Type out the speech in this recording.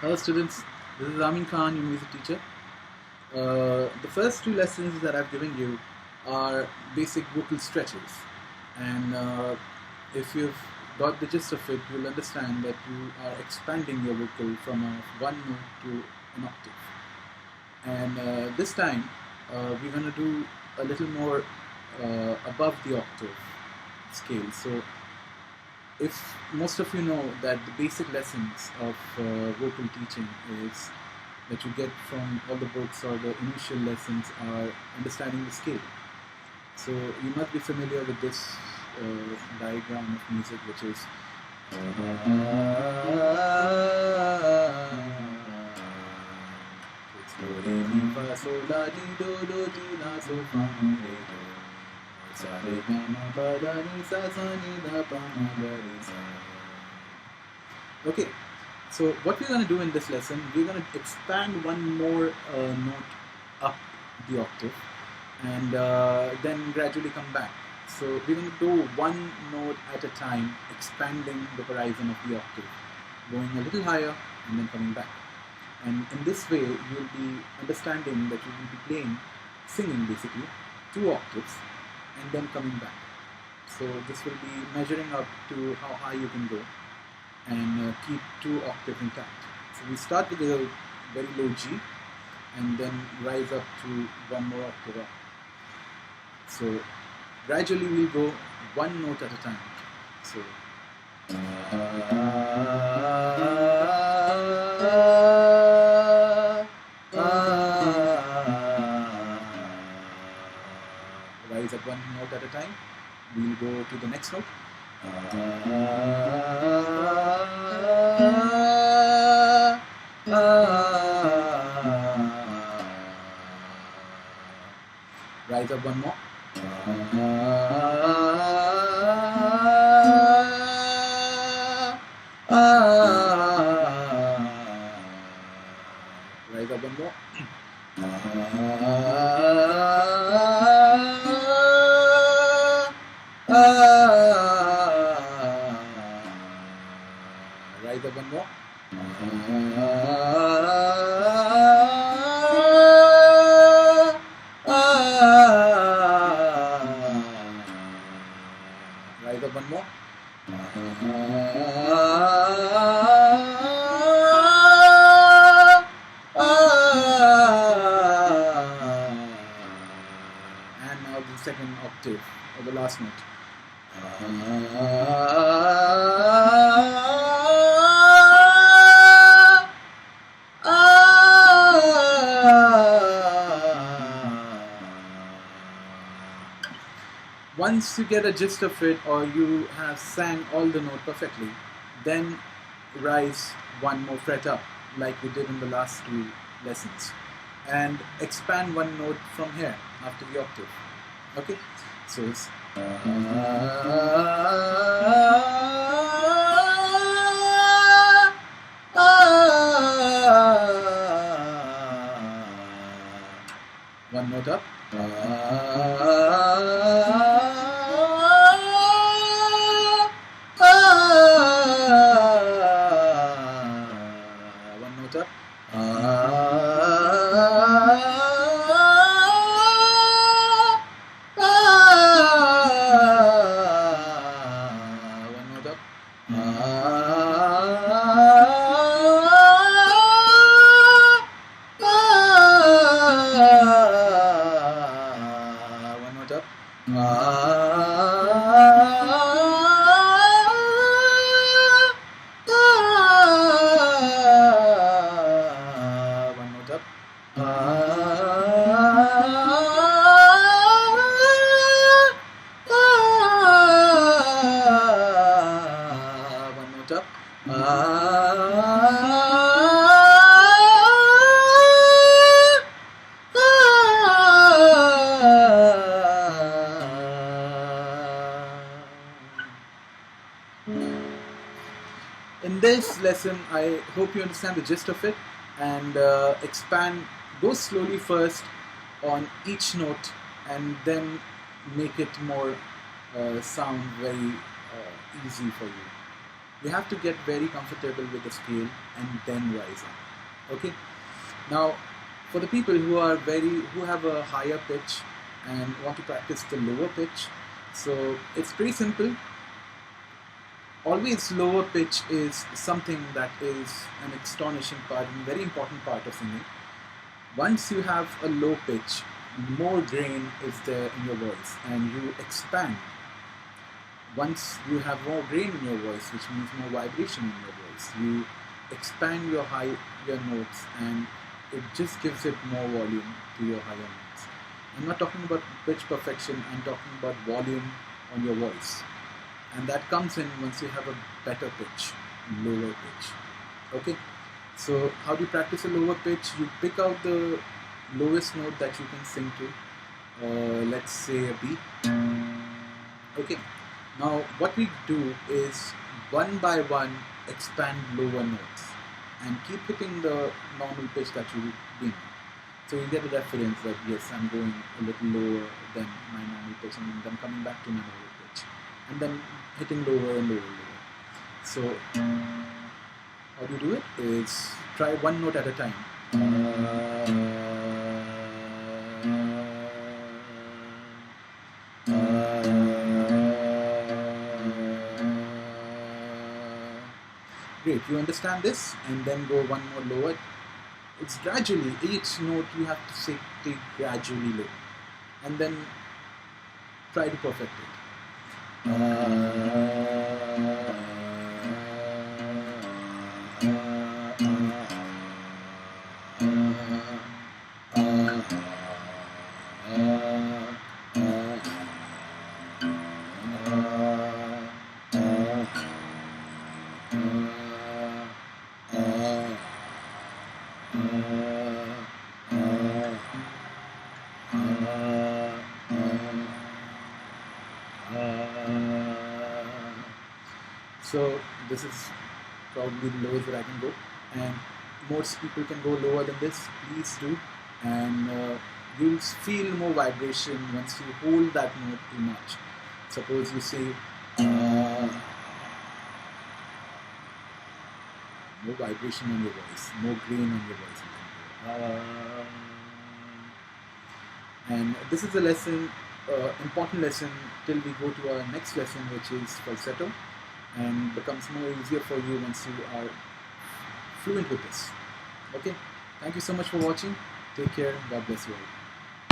Hello students, this is Amin Khan, your music teacher. The first two lessons that I've given you are basic vocal stretches, and if you've got the gist of it, you'll understand that you are expanding your vocal from one note to an octave. And this time we're going to do a little more above the octave scale. So if most of you know that the basic lessons of vocal teaching is that you get from all the books, or the initial lessons are understanding the scale. So you must be familiar with this diagram of music, which is it's do re mi fa sol la ti do ti la so fa re do sa re ga ma pa da ni sa ni da pa ma ga re sa. Okay, so what we're going to do in this lesson, we're going to expand one more note up the octave, and then gradually come back. So we're going to do one note at a time, expanding the horizon of the octave, going a little higher and then coming back. And in this way, you'll be understanding that you will be playing, singing basically, 2 octaves and then coming back. So this will be measuring up to how high you can go and keep 2 octaves intact. So we start with a very low G and then rise up to one more octave up. So gradually we'll go one note at a time. So rise up one note at a time. We'll go to the next note. Rise up one more. Rise up one more. Rise up one more. Rise up one more. And now the second octave, or the last note. Once you get a gist of it, or you have sang all the note perfectly, then rise one more fret up, like we did in the last 2 lessons, and expand one note from here after the octave. Okay, so it's one note up. One note up. One note up. One note up. One note up. One note up. In this lesson, I hope you understand the gist of it, and expand, go slowly first on each note and then make it more sound very easy for you. You have to get very comfortable with the scale and then rise up. Okay. Now, for the people who have a higher pitch and want to practice the lower pitch, so it's pretty simple. Always lower pitch is something that is an astonishing part and very important part of singing. Once you have a low pitch, more grain is there in your voice and you expand. Once you have more grain in your voice, which means more vibration in your voice, you expand your notes and it just gives it more volume to your higher notes. I'm not talking about pitch perfection, I'm talking about volume on your voice. And that comes in once you have a better pitch, lower pitch. Okay? So how do you practice a lower pitch? You pick out the lowest note that you can sing to. Let's say a B. Okay. Now what we do is one by one expand lower notes and keep hitting the normal pitch that you've been. So you get a reference that yes, I'm going a little lower than my normal pitch and then coming back to my normal pitch. And then hitting lower and lower and lower. So how do you do it? Is try one note at a time. Great, you understand this and then go one more lower. It's gradually, each note you have to take gradually low and then try to perfect it. So this is probably the lowest that I can go, and most people can go lower than this. Please do, and you'll feel more vibration once you hold that note too much. Suppose you say more vibration on your voice, more grain on your voice. And this is a lesson, important lesson till we go to our next lesson, which is falsetto, and becomes more easier for you once you are fluent with this. Okay, thank you so much for watching. Take care. God bless you all.